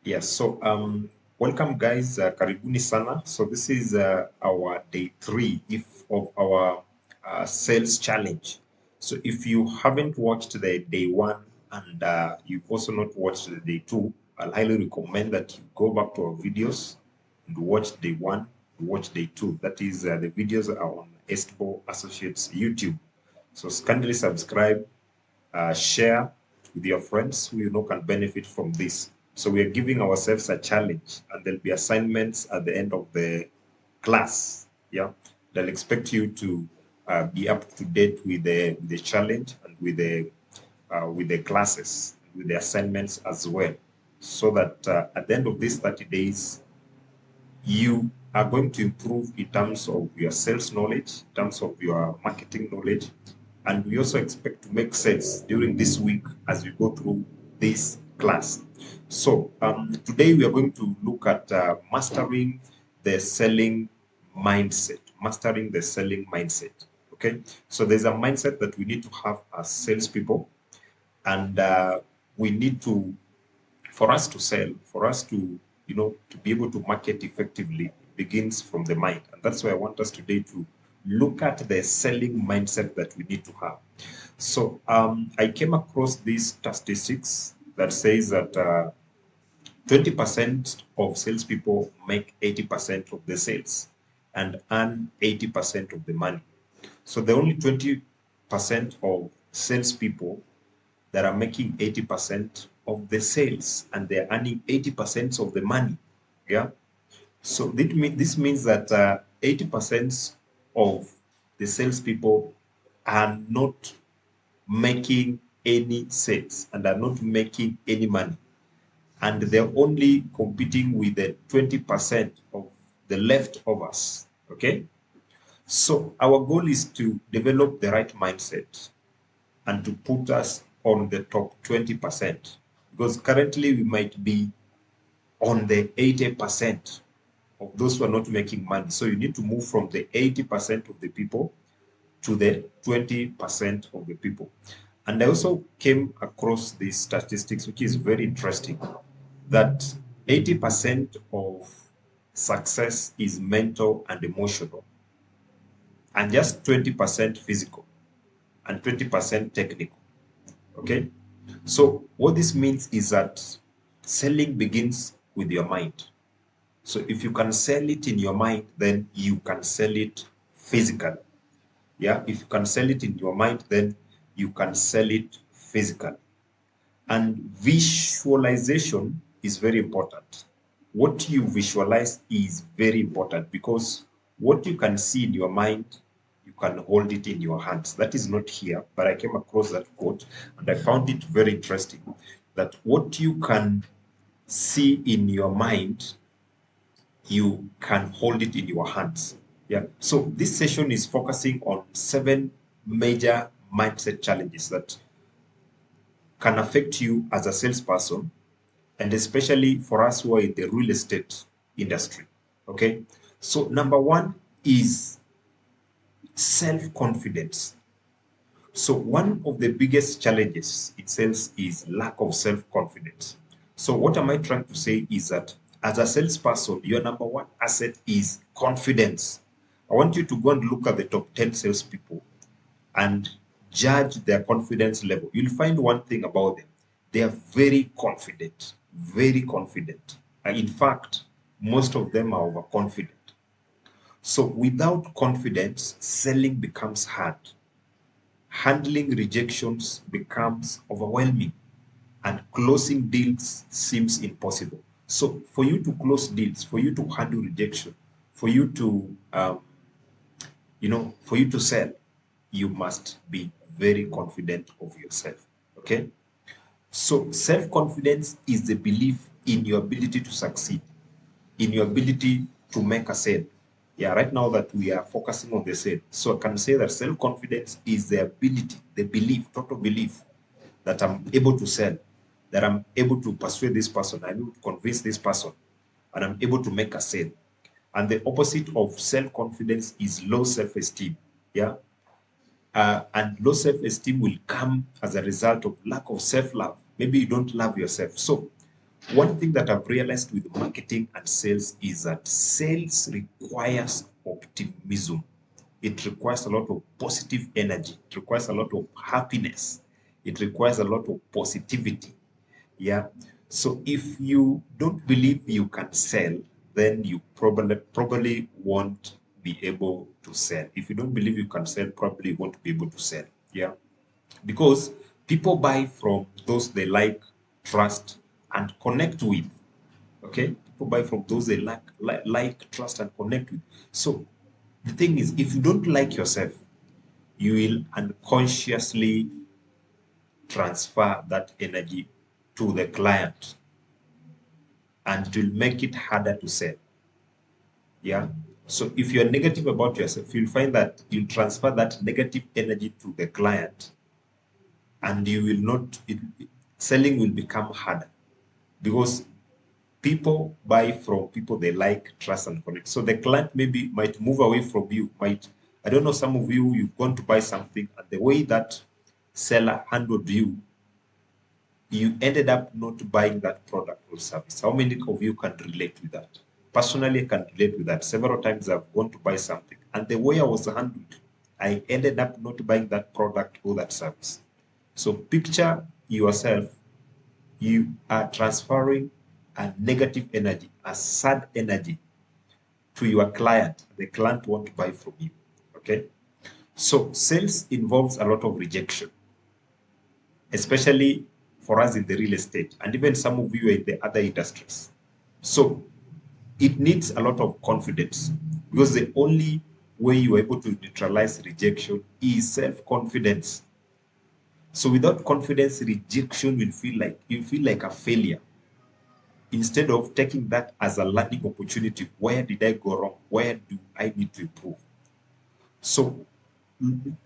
Yes, so welcome guys, karibuni sana. So this is our day three of our sales challenge. So if you haven't watched the day one and you've also not watched the day two, I'll highly recommend that you go back to our videos and watch day one, watch day two. That is the videos are on Estbo Associates YouTube. So kindly subscribe, share with your friends who you know can benefit from this. So we are giving ourselves a challenge, and there'll be assignments at the end of the class. Yeah, they'll expect you to be up to date with the challenge and with the classes, with the assignments as well, so that at the end of these 30 days, you are going to improve in terms of your sales knowledge, in terms of your marketing knowledge. And we also expect to make sales during this week as we go through this class. So today we are going to look at mastering the selling mindset, mastering the selling mindset. Okay. So there's a mindset that we need to have as salespeople, and we need to, for us to sell, for us to, to be able to market effectively, begins from the mind. And that's why I want us today to look at the selling mindset that we need to have. So I came across these statistics that says that 20% of salespeople make 80% of the sales and earn 80% of the money. So the only 20% of salespeople that are making 80% of the sales and they're earning 80% of the money. Yeah. So this means that 80% of the salespeople are not making any sales and are not making any money. And they're only competing with the 20% of the leftovers. Okay. So our goal is to develop the right mindset and to put us on the top 20%, because currently we might be on the 80% of those who are not making money. So you need to move from the 80% of the people to the 20% of the people. And I also came across these statistics, which is very interesting, that 80% of success is mental and emotional, and just 20% physical and 20% technical. Okay. So what this means is that selling begins with your mind. So if you can sell it in your mind, then you can sell it physically. Yeah. If you can sell it in your mind, then you can sell it physically. And visualization is very important. What you visualize is very important, because what you can see in your mind, you can hold it in your hands. That is not here, but I came across that quote and I found it very interesting, that what you can see in your mind, you can hold it in your hands. Yeah. So this session is focusing on 7 major mindset challenges that can affect you as a salesperson, and especially for us who are in the real estate industry. Okay. So number one is self-confidence. So one of the biggest challenges in sales is lack of self-confidence. So what am I trying to say is that as a salesperson, your number one asset is confidence. I want you to go and look at the top 10 salespeople and judge their confidence level. You'll find one thing about them. They are very confident, very confident. And in fact, most of them are overconfident. So without confidence, selling becomes hard. Handling rejections becomes overwhelming, and closing deals seems impossible. So for you to close deals, for you to handle rejection, for you to for you to sell, you must be very confident of yourself. Okay. So self-confidence is the belief in your ability to succeed, in your ability to make a sale. Yeah, right now that we are focusing on the sale. So I can say that self-confidence is the ability, the belief, total belief that I'm able to sell, that I'm able to persuade this person, I'm able to convince this person, and I'm able to make a sale. And the opposite of self-confidence is low self-esteem. Yeah. And low self-esteem will come as a result of lack of self-love. Maybe you don't love yourself. So One thing that I've realized with marketing and sales is that sales requires optimism. It requires a lot of positive energy. It requires a lot of happiness. It requires a lot of positivity. Yeah. So if you don't believe you can sell, then you probably won't be able to sell. If you don't believe you can sell, probably won't be able to sell. Yeah. Because people buy from those they like, trust, and connect with. Okay, people buy from those they like, trust, and connect with. So the thing is, if you don't like yourself, you will unconsciously transfer that energy to the client, and it will make it harder to sell. Yeah. So if you're negative about yourself, you'll find that you transfer that negative energy to the client, and you will not, selling will become harder because people buy from people they like, trust, and connect. So the client maybe might move away from you, I don't know, some of you, you've gone to buy something, and the way that seller handled you, you ended up not buying that product or service. How many of you can relate with that? Personally, I can relate with that. Several times I've gone to buy something, and the way I was handled, I ended up not buying that product or that service. So picture yourself, you are transferring a negative energy, a sad energy to your client. The client won't buy from you. Okay. So sales involves a lot of rejection, especially for us in the real estate, and even some of you in the other industries. So it needs a lot of confidence, because the only way you are able to neutralize rejection is self-confidence. So without confidence, rejection will feel like a failure, instead of taking that as a learning opportunity. Where did I go wrong? Where do I need to improve? So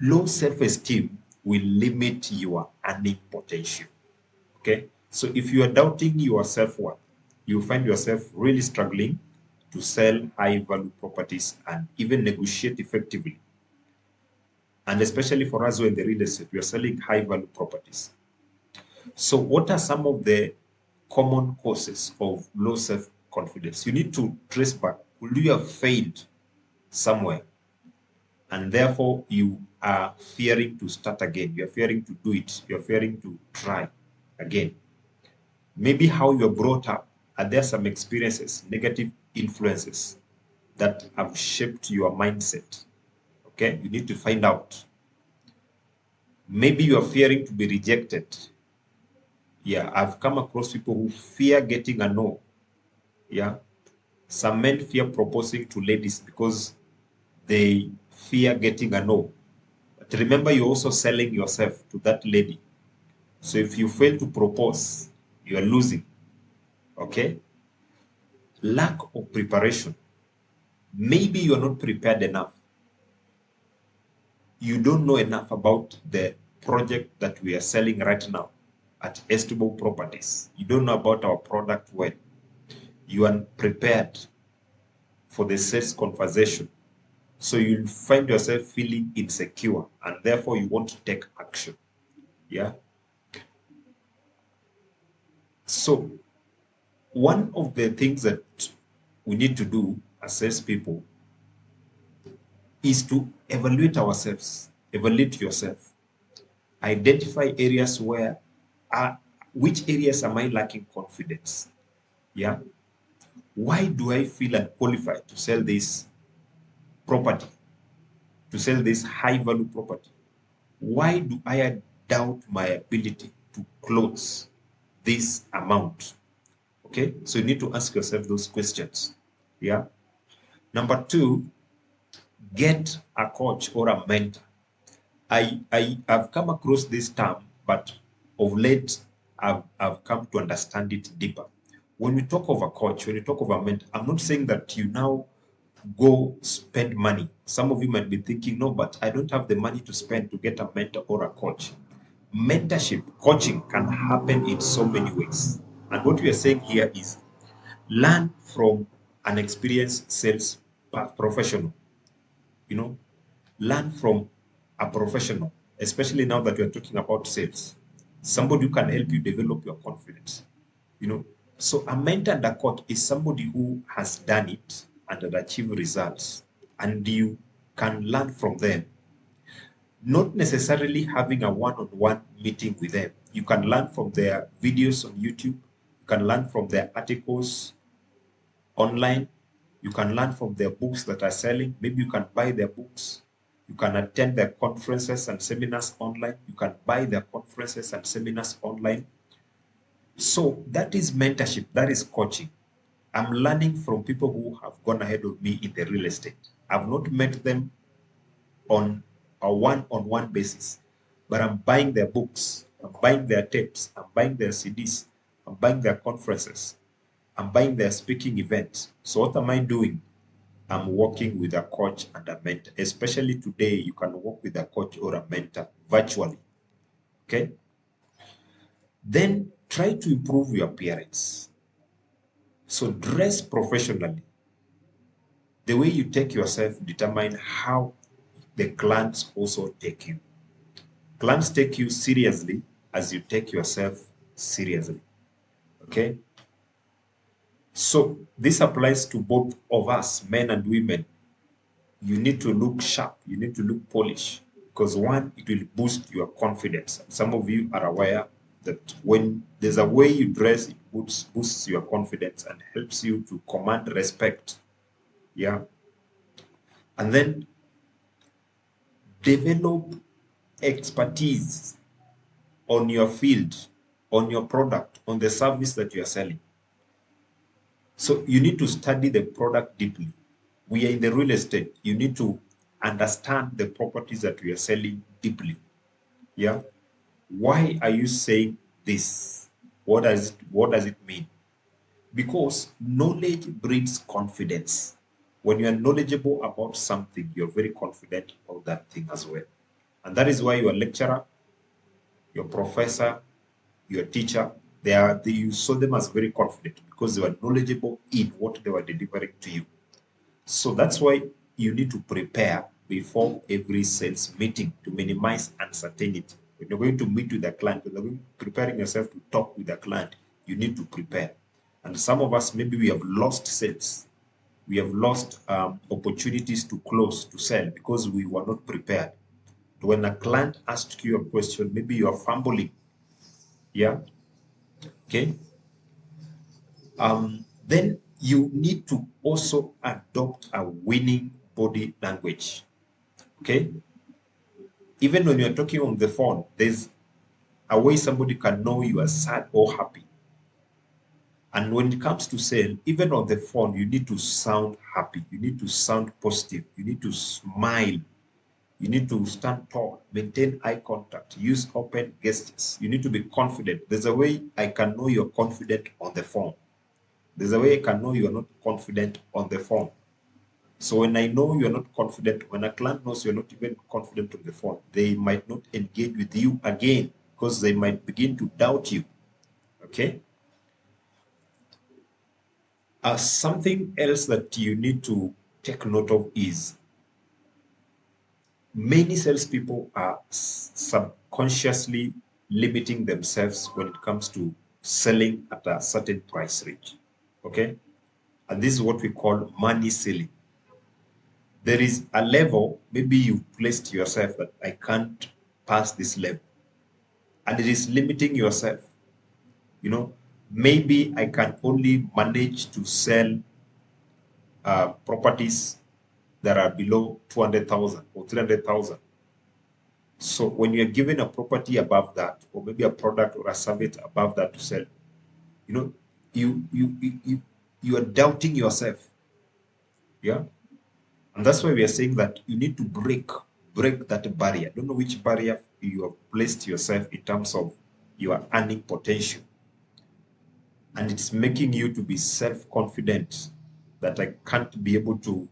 low self-esteem will limit your earning potential. Okay. So if you are doubting your self-worth, you find yourself really struggling to sell high value properties and even negotiate effectively. And especially for us who are in the real estate, we are selling high value properties. So what are some of the common causes of low self-confidence? You need to trace back. Will you have failed somewhere, and therefore you are fearing to start again? You're fearing to do it. You're fearing to try again. Maybe how you're brought up. Are there some experiences, negative influences that have shaped your mindset? Okay, you need to find out. Maybe you are fearing to be rejected. Yeah, I've come across people who fear getting a no. Yeah, some men fear proposing to ladies because they fear getting a no. But remember, you're also selling yourself to that lady. So if you fail to propose, you are losing. Okay? Lack of preparation. Maybe you're not prepared enough. You don't know enough about the project that we are selling right now at Estimable Properties. You don't know about our product well. You are prepared for the sales conversation. So you'll find yourself feeling insecure, and therefore you want to take action. Yeah. So one of the things that we need to do as salespeople is to evaluate ourselves, evaluate yourself, identify areas where which areas am I lacking confidence? Yeah. Why do I feel unqualified to sell this property, to sell this high value property? Why do I doubt my ability to close this amount? Okay, so you need to ask yourself those questions. Yeah. Number two, get a coach or a mentor. I've come across this term, but of late I've come to understand it deeper. When we talk of a coach, when you talk of a mentor, I'm not saying that you now go spend money. Some of you might be thinking, no, but I don't have the money to spend to get a mentor or a coach. Mentorship, coaching can happen in so many ways. And what we are saying here is learn from an experienced sales professional. You know, learn from a professional, especially now that we're talking about sales. Somebody who can help you develop your confidence. You know, So a mentor and a coach is somebody who has done it and had achieved results, and you can learn from them. Not necessarily having a one-on-one meeting with them. You can learn from their videos on YouTube. You can learn from their articles online. You can learn from their books that are selling. Maybe you can buy their books. You can attend their conferences and seminars online. You can buy their conferences and seminars online. So that is mentorship. That is coaching. I'm learning from people who have gone ahead of me in the real estate. I've not met them on a one-on-one basis, but I'm buying their books, I'm buying their tapes, I'm buying their CDs, I'm buying their conferences, I'm buying their speaking events. So what am I doing? I'm working with a coach and a mentor. Especially today, you can work with a coach or a mentor virtually. Okay? Then try to improve your appearance. So dress professionally. The way you take yourself determine how the clients also take you. Clients take you seriously as you take yourself seriously. Okay? So this applies to both of us, men and women. You need to look sharp, you need to look polished, because one, it will boost your confidence. Some of you are aware that when there's a way you dress, it boosts your confidence and helps you to command respect. Yeah. And then develop expertise on your field, on your product, on the service that you are selling. So you need to study the product deeply. We are in the real estate. You need to understand the properties that we are selling deeply. Yeah. Why are you saying this? What does it mean? Because knowledge breeds confidence. When you are knowledgeable about something, you're very confident about that thing as well. And that is why your lecturer, your professor, your teacher, you saw them as very confident because they were knowledgeable in what they were delivering to you. So that's why you need to prepare before every sales meeting to minimize uncertainty. When you're going to meet with the client, when you're preparing yourself to talk with the client, you need to prepare. And some of us, maybe we have lost sales. We have lost opportunities to close, to sell, because we were not prepared. When a client asks you a question, maybe you are fumbling. Yeah. Okay. Then you need to also adopt a winning body language. Okay. Even when you're talking on the phone, there's a way somebody can know you are sad or happy. And when it comes to sale, even on the phone, you need to sound happy. You need to sound positive. You need to smile. You need to stand tall, maintain eye contact, use open gestures. You need to be confident. There's a way I can know you're confident on the phone. There's a way I can know you're not confident on the phone. So when I know you're not confident, when a client knows you're not even confident on the phone, they might not engage with you again because they might begin to doubt you. Okay? Something else that you need to take note of is many salespeople are subconsciously limiting themselves when it comes to selling at a certain price range. Okay? And this is what we call money selling. There is a level, maybe you've placed yourself that I can't pass this level. And it is limiting yourself. You know, maybe I can only manage to sell properties that are below 200,000 or 300,000. So when you're given a property above that, or maybe a product or a service above that to sell, you know, you are doubting yourself. Yeah. And that's why we are saying that you need to break that barrier. I don't know which barrier you have placed yourself in terms of your earning potential. And it's making you to be self-confident that I can't be able to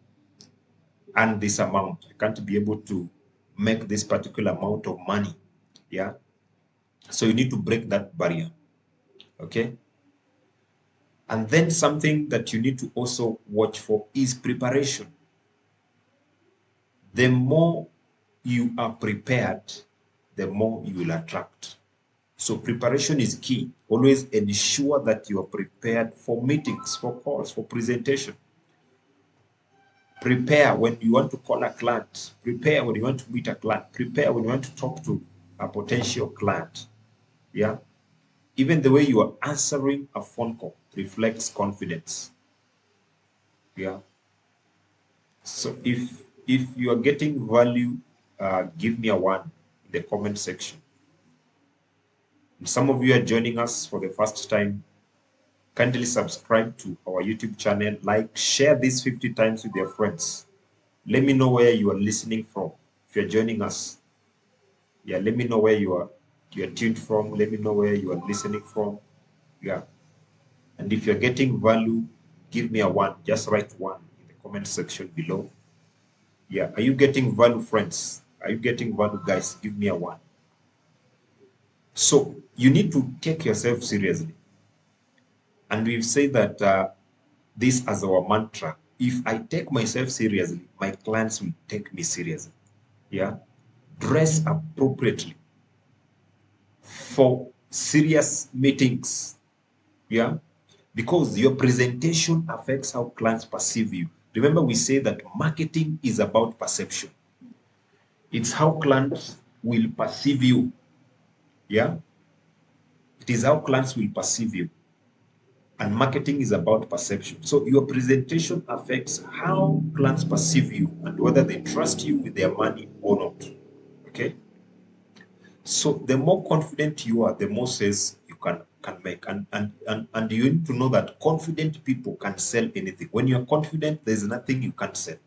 earn this amount. I can't be able to make this particular amount of money. Yeah. So you need to break that barrier. Okay. And then something that you need to also watch for is preparation. The more you are prepared, the more you will attract. So preparation is key. Always ensure that you are prepared for meetings, for calls, for presentation. Prepare when you want to call a client. Prepare when you want to meet a client. Prepare when you want to talk to a potential client. Yeah. Even the way you are answering a phone call reflects confidence. Yeah. So if you are getting value, give me a one in the comment section. And some of you are joining us for the first time. Kindly subscribe to our YouTube channel, like, share this 50 times with your friends. Let me know where you are listening from. If you're joining us, yeah, let me know where you are tuned from. Let me know where you are listening from. Yeah. And if you're getting value, give me a one. Just write one in the comment section below. Yeah. Are you getting value, friends? Are you getting value, guys? Give me a one. So you need to take yourself seriously. And we've said that this as our mantra. If I take myself seriously, my clients will take me seriously. Yeah. Dress appropriately for serious meetings. Yeah. Because your presentation affects how clients perceive you. Remember, we say that marketing is about perception. It's how clients will perceive you. Yeah. It is how clients will perceive you. And marketing is about perception. So your presentation affects how clients perceive you and whether they trust you with their money or not. Okay. So the more confident you are, the more sales you can make. And you need to know that confident people can sell anything. When you're confident, there's nothing you can't sell.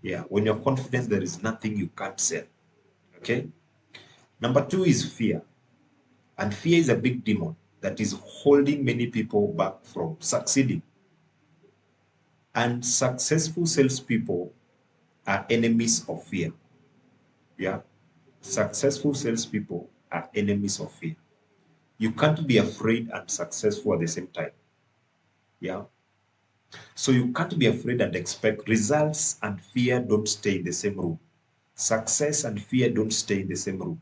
Yeah. When you're confident, there is nothing you can't sell. Okay. Number two is fear. And fear is a big demon that is holding many people back from succeeding. And successful salespeople are enemies of fear. Yeah. Successful salespeople are enemies of fear. You can't be afraid and successful at the same time. Yeah. So you can't be afraid and expect results, and fear don't stay in the same room. Success and fear don't stay in the same room.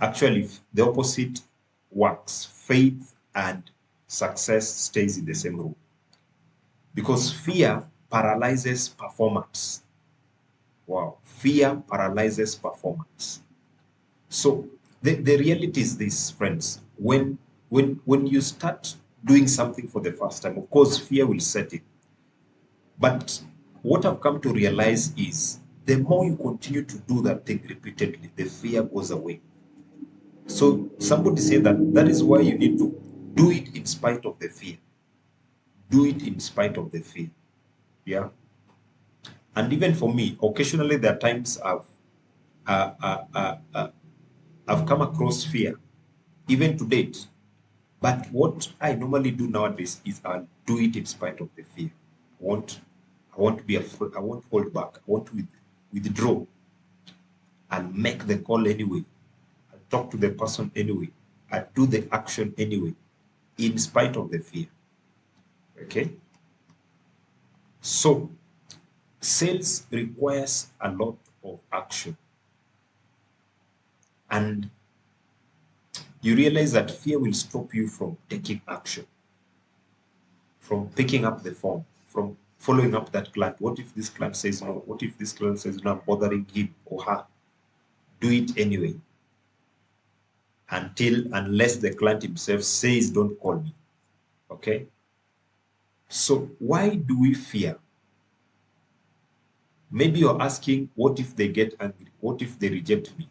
Actually, the opposite works. Faith and success stays in the same room. Because fear paralyzes performance. Wow. Fear paralyzes performance. So the reality is this, friends. When you start doing something for the first time, of course, fear will set in. But what I've come to realize is the more you continue to do that thing repeatedly, the fear goes away. So somebody said that is why you need to do it in spite of the fear. Do it in spite of the fear. Yeah. And even for me, occasionally there are times uh, uh, uh, uh, I've come across fear, even to date. But what I normally do nowadays is I'll do it in spite of the fear. I won't be afraid. I won't hold back. I want to withdraw and make the call anyway. I talk to the person anyway. I do the action anyway, in spite of the fear. Okay. So sales requires a lot of action, and you realize that fear will stop you from taking action, from picking up the phone, from following up that client. What if this client says no? What if this client says no? I'm bothering him or her. Do it anyway, unless the client himself says don't call me. Okay. So why do we fear? Maybe you're asking, what if they get angry? What if they reject me?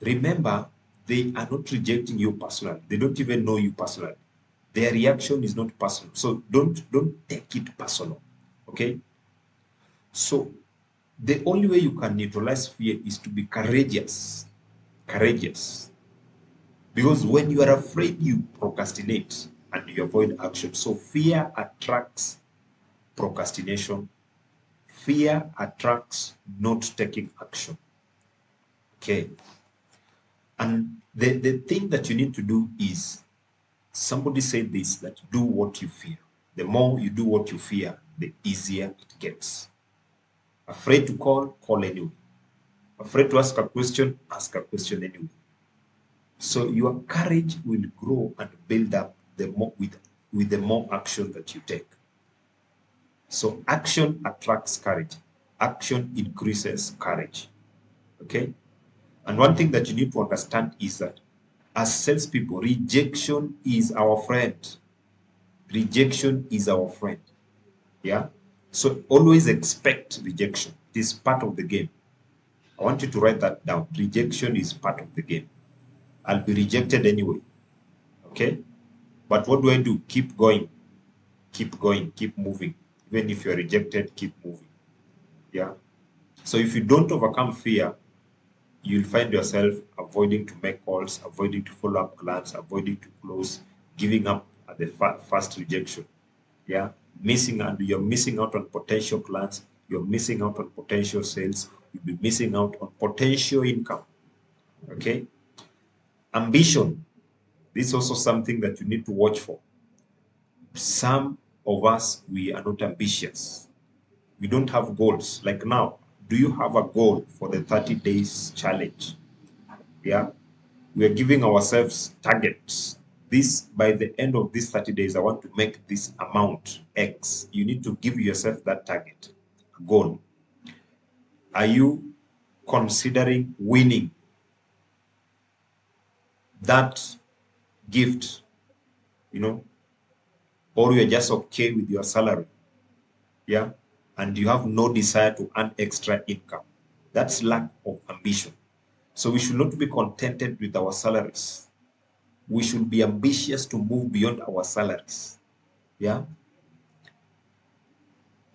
Remember, they are not rejecting you personally. They don't even know you personally. Their reaction is not personal. So don't take it personal. Okay? So the only way you can neutralize fear is to be courageous. Courageous. Because when you are afraid, you procrastinate and you avoid action. So fear attracts procrastination. Fear attracts not taking action. Okay. And the thing that you need to do is, somebody said this, that do what you fear. The more you do what you fear, the easier it gets. Afraid to call anyway. Afraid to ask a question anyway. So your courage will grow and build up the more with the more action that you take. So action attracts courage. Action increases courage. Okay? And one thing that you need to understand is that as salespeople, rejection is our friend. Rejection is our friend. Yeah? So always expect rejection. It is part of the game. I want you to write that down. Rejection is part of the game. I'll be rejected anyway. Okay? But what do I do? Keep going. Keep going. Keep moving. Even if you're rejected, keep moving. Yeah? So if you don't overcome fear, you'll find yourself avoiding to make calls, avoiding to follow up clients, avoiding to close, giving up at the first rejection. Yeah, you're missing out on potential clients, you're missing out on potential sales, you'll be missing out on potential income. Okay, ambition. This is also something that you need to watch for. Some of us, we are not ambitious. We don't have goals. Like now, do you have a goal for the 30 days challenge? Yeah, we are giving ourselves targets. This, by the end of these 30 days, I want to make this amount X. You need to give yourself that target, goal. Are you considering winning that gift, you know, or you're just okay with your salary? Yeah. And you have no desire to earn extra income. That's lack of ambition. So we should not be contented with our salaries. We should be ambitious to move beyond our salaries. Yeah.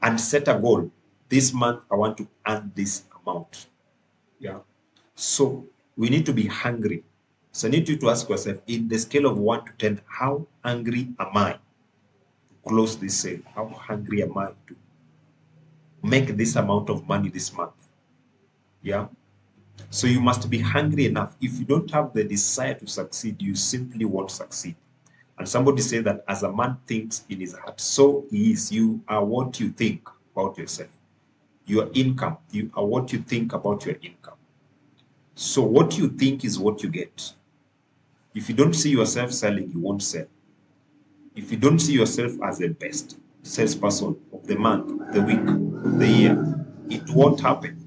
And set a goal. This month, I want to earn this amount. Yeah. So we need to be hungry. So I need you to ask yourself, in the scale of 1 to 10, how hungry am I to close this sale? How hungry am I to make this amount of money this month? Yeah. So you must be hungry enough. If you don't have the desire to succeed, you simply won't succeed. And somebody said that as a man thinks in his heart, so he is. You are what you think about yourself. Your income, you are what you think about your income. So what you think is what you get. If you don't see yourself selling, you won't sell. If you don't see yourself as the best salesperson of the month, of the week, of the year, it won't happen.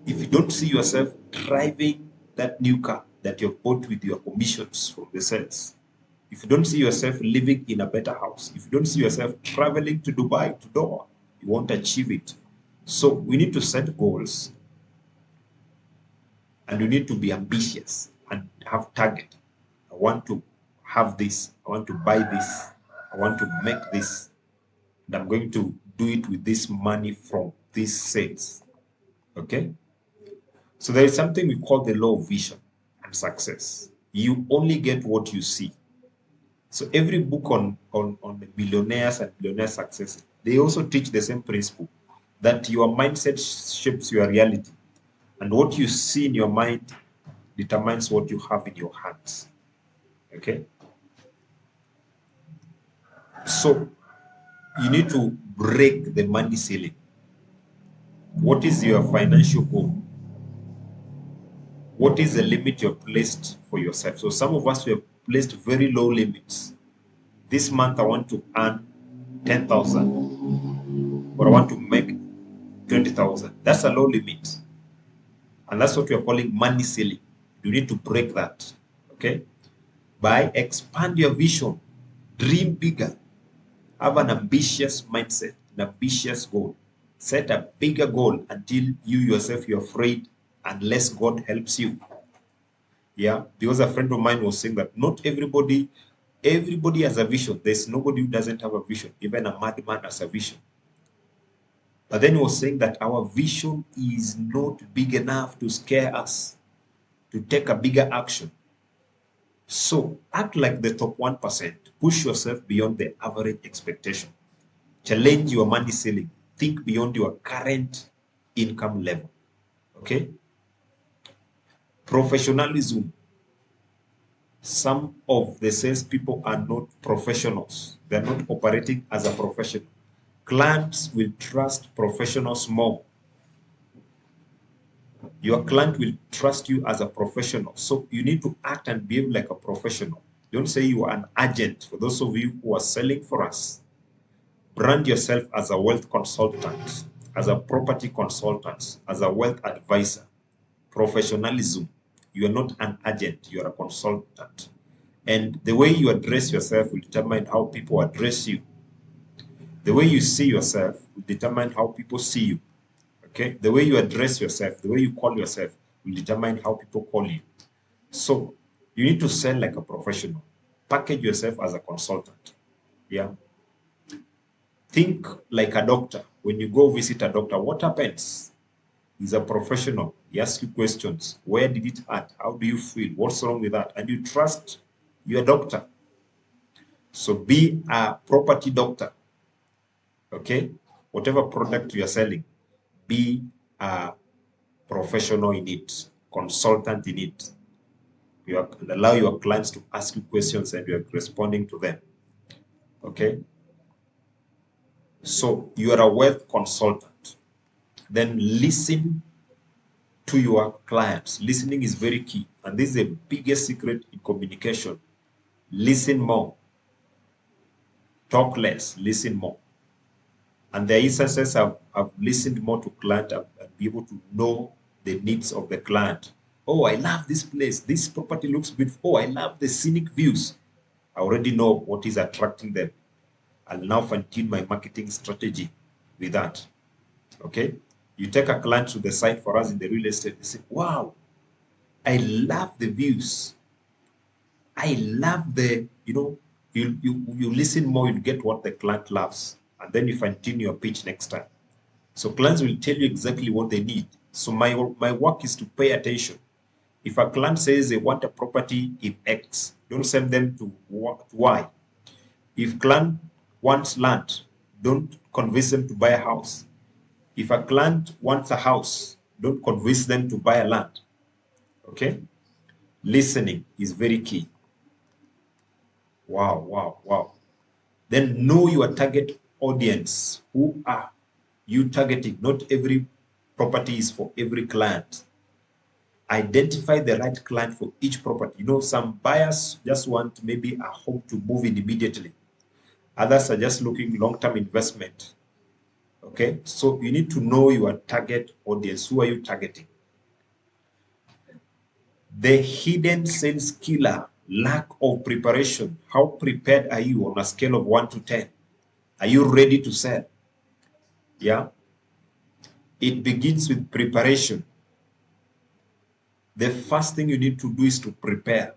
If you don't see yourself driving that new car that you've bought with your commissions from the sales, if you don't see yourself living in a better house, if you don't see yourself traveling to Dubai, to Doha, you won't achieve it. So we need to set goals, and you need to be ambitious and have target. I want to have this. I want to buy this. I want to make this. And I'm going to do it with this money from these sales. Okay? So there is something we call the law of vision and success. You only get what you see. So every book on the millionaires and billionaire success, they also teach the same principle, that your mindset shapes your reality. And what you see in your mind determines what you have in your hands. Okay? So you need to break the money ceiling. What is your financial goal? What is the limit you've placed for yourself? So some of us, we have placed very low limits. This month I want to earn 10,000, or I want to make 20,000. That's a low limit. And that's what we are calling money ceiling. You need to break that. Okay? By expand your vision, dream bigger, have an ambitious mindset, an ambitious goal. Set a bigger goal until you yourself, you're afraid unless God helps you. Yeah, because a friend of mine was saying that not everybody has a vision. There's nobody who doesn't have a vision. Even a madman has a vision. But then he was saying that our vision is not big enough to scare us, to take a bigger action. So act like the top 1%. Push yourself beyond the average expectation. Challenge your money ceiling. Think beyond your current income level. Okay? Professionalism. Some of the salespeople are not professionals. They're not operating as a professional. Clients will trust professionals more. Your client will trust you as a professional. So you need to act and behave like a professional. Don't say you are an agent. For those of you who are selling for us, brand yourself as a wealth consultant, as a property consultant, as a wealth advisor. Professionalism. You are not an agent, you are a consultant. And the way you address yourself will determine how people address you. The way you see yourself will determine how people see you. Okay? The way you address yourself, the way you call yourself will determine how people call you. So you need to sell like a professional. Package yourself as a consultant. Yeah. Think like a doctor. When you go visit a doctor, what happens? He's a professional. He asks you questions. Where did it hurt? How do you feel? What's wrong with that? And you trust your doctor. So be a property doctor. Okay? Whatever product you are selling, be a professional in it, consultant in it. You allow your clients to ask you questions and you are responding to them. Okay? So you are a wealth consultant. Then listen to your clients. Listening is very key. And this is the biggest secret in communication. Listen more. Talk less, listen more. And the instances I've listened more to client and be able to know the needs of the client. Oh, I love this place. This property looks beautiful. Oh, I love the scenic views. I already know what is attracting them. I'll now fine-tune my marketing strategy with that. Okay? You take a client to the site for us in the real estate, they say, wow, I love the views. I love the, you listen more, you get what the client loves. And then you fine-tune your pitch next time. So clients will tell you exactly what they need. So my work is to pay attention. If a client says they want a property in X, don't send them to Y. If client wants land, don't convince them to buy a house. If a client wants a house, don't convince them to buy a land. Okay? Listening is very key. Wow, wow, wow. Then know your target audience. Who are you targeting? Not every property is for every client. Identify the right client for each property. Some buyers just want maybe a home to move in immediately. Others are just looking long-term investment. Okay, so you need to know your target audience. Who are you targeting? The hidden sales killer, lack of preparation. How prepared are you on a scale of 1 to 10? Are you ready to sell? Yeah. It begins with preparation. The first thing you need to do is to prepare.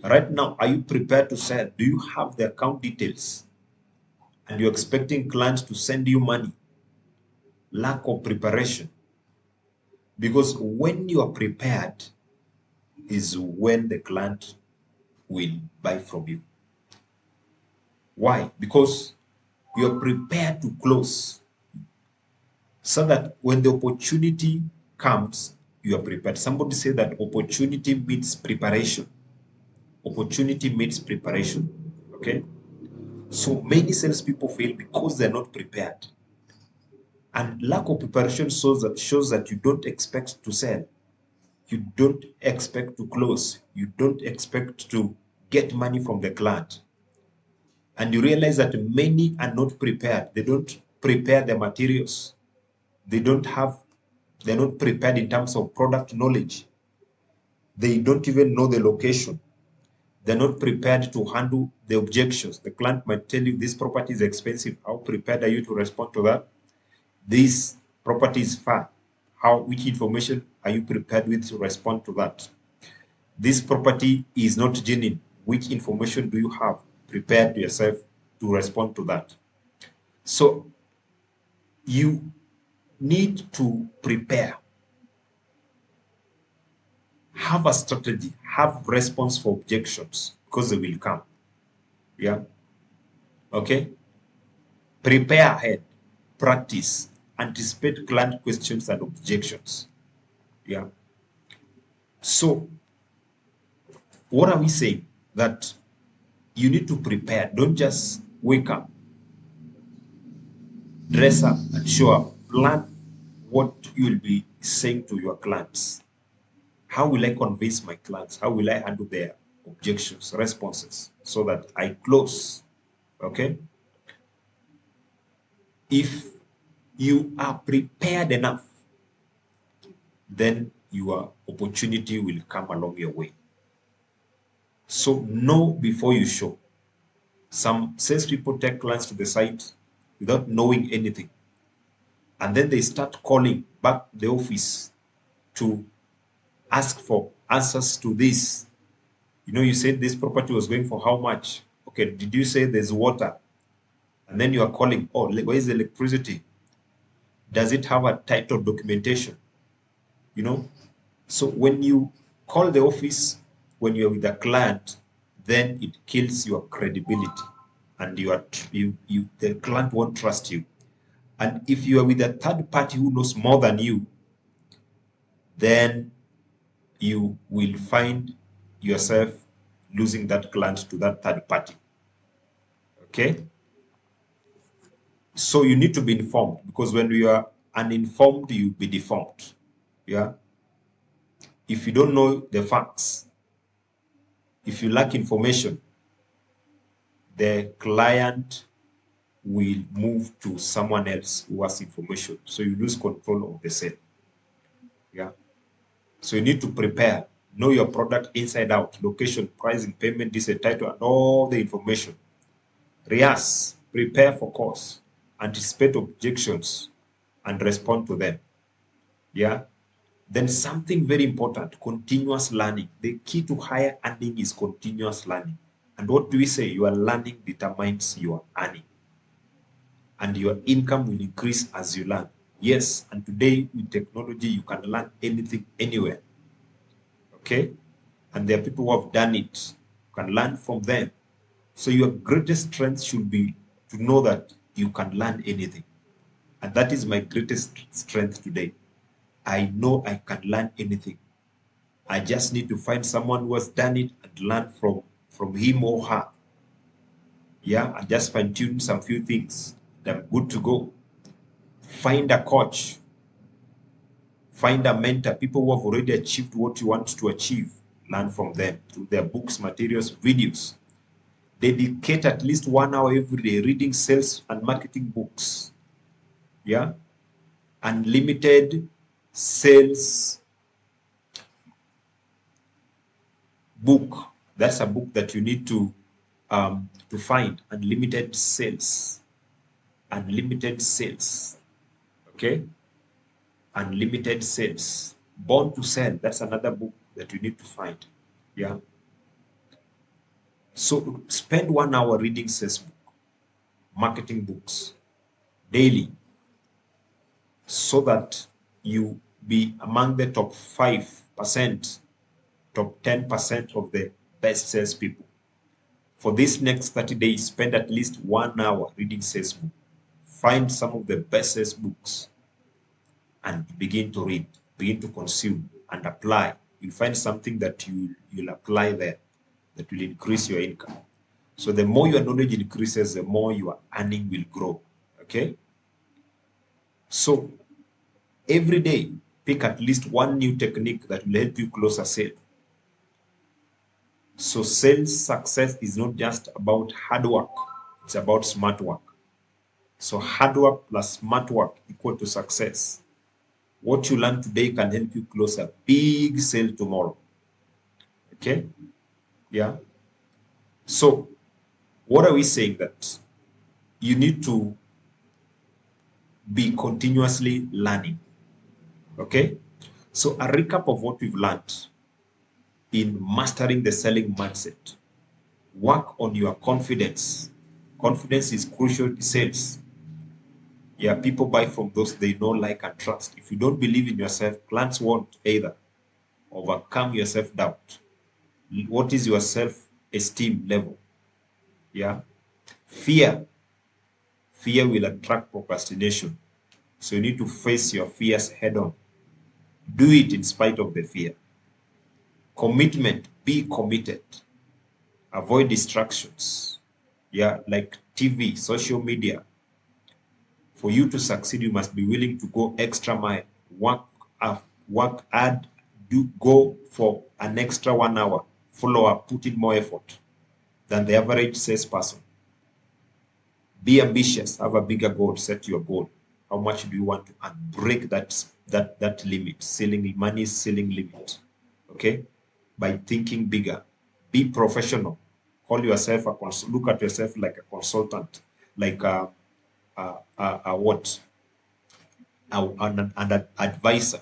Right now, are you prepared to sell? Do you have the account details? And you're expecting clients to send you money? Lack of preparation. Because when you are prepared is when the client will buy from you. Why? Because you are prepared to close, so that when the opportunity comes, you are prepared. Somebody said that opportunity meets preparation. Opportunity meets preparation. Okay? So many salespeople fail because they're not prepared. And lack of preparation shows that you don't expect to sell. You don't expect to close. You don't expect to get money from the client. And you realize that many are not prepared. They don't prepare the materials. They're not prepared in terms of product knowledge. They don't even know the location. They're not prepared to handle the objections. The client might tell you this property is expensive. How prepared are you to respond to that? This property is far. Which information are you prepared with to respond to that? This property is not genuine. Which information do you have prepared yourself to respond to that? So you need to prepare. Have a strategy. Have response for objections, because they will come. Yeah. Okay. Prepare ahead. Practice. Anticipate client questions and objections. Yeah. So what are we saying? That you need to prepare. Don't just wake up, dress up, and show up. Plan what you will be saying to your clients, how will I convince my clients? How will I handle their objections, responses, so that I close? Okay? If you are prepared enough, then your opportunity will come along your way. So know before you show. Some salespeople take clients to the site without knowing anything. And then they start calling back the office to ask for answers to this. You know, you said this property was going for how much? Okay, did you say there's water? And then you are calling, oh, where is the electricity? Does it have a title documentation? You know, so when you call the office, when you're with a client, then it kills your credibility, and the client won't trust you. And if you are with a third party who knows more than you, then you will find yourself losing that client to that third party. Okay? So you need to be informed, because when you are uninformed, you'll be deformed. Yeah? If you don't know the facts, if you lack information, the client will move to someone else who has information. So you lose control of the sale. Yeah. So you need to prepare, know your product inside out, location, pricing, payment, this title, and all the information. Rehearse, prepare for course, anticipate objections, and respond to them. Yeah. Then something very important, continuous learning. The key to higher earning is continuous learning. And what do we say? Your learning determines your earning. And your income will increase as you learn. Yes, and today with technology, you can learn anything, anywhere. Okay? And there are people who have done it. You can learn from them. So your greatest strength should be to know that you can learn anything. And that is my greatest strength today. I know I can learn anything. I just need to find someone who has done it and learn from him or her. Yeah, and just fine-tune some few things. I'm good to go. Find a coach. Find a mentor, people who have already achieved what you want to achieve. Learn from them through their books, materials, videos. Dedicate at least 1 hour every day reading sales and marketing books. Yeah. Unlimited sales book. That's a book that you need to find. Unlimited sales. Unlimited sales. Okay. Unlimited sales. Born to Sell. That's another book that you need to find. Yeah. So spend 1 hour reading sales book, marketing books daily, so that you be among the top 5%, top 10% of the best salespeople. For this next 30 days, spend at least 1 hour reading sales book. Find some of the best sales books and begin to read, begin to consume and apply. You'll find something that you'll apply there that will increase your income. So the more your knowledge increases, the more your earning will grow. Okay? So every day, pick at least one new technique that will help you close a sale. So sales success is not just about hard work, it's about smart work. So hard work plus smart work equal to success. What you learn today can help you close a big sale tomorrow. Okay? Yeah. So what are we saying? That you need to be continuously learning. Okay? So a recap of what we've learned in mastering the selling mindset. Work on your confidence. Confidence is crucial to sales. Yeah, people buy from those they know, like, and trust. If you don't believe in yourself, clients won't either. Overcome your self-doubt. What is your self-esteem level? Yeah. Fear. Fear will attract procrastination. So you need to face your fears head on. Do it in spite of the fear. Commitment. Be committed. Avoid distractions. Yeah, like TV, social media. For you to succeed, you must be willing to go extra mile, work work hard, go for an extra 1 hour, follow up, put in more effort than the average salesperson. Be ambitious, have a bigger goal, set your goal. How much do you want to earn? Break that limit, ceiling, money ceiling limit. Okay? By thinking bigger. Be professional. Call yourself look at yourself like a consultant, like what? An advisor,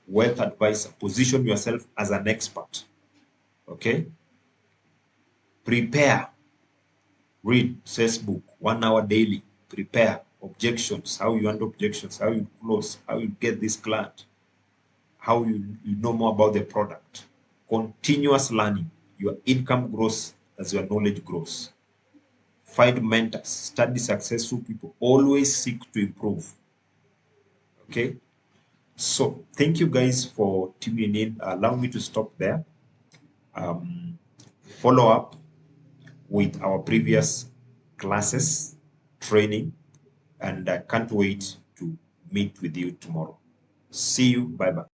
wealth advisor. Position yourself as an expert. Okay? Prepare. Read sales book, 1 hour daily. Prepare objections, how you handle objections, how you close, how you get this client, how you know more about the product. Continuous learning. Your income grows as your knowledge grows. Find mentors, study successful people, always seek to improve. Okay, so thank you guys for tuning in. Allow me to stop there. Follow up with our previous classes, training, and I can't wait to meet with you tomorrow. See you. Bye bye.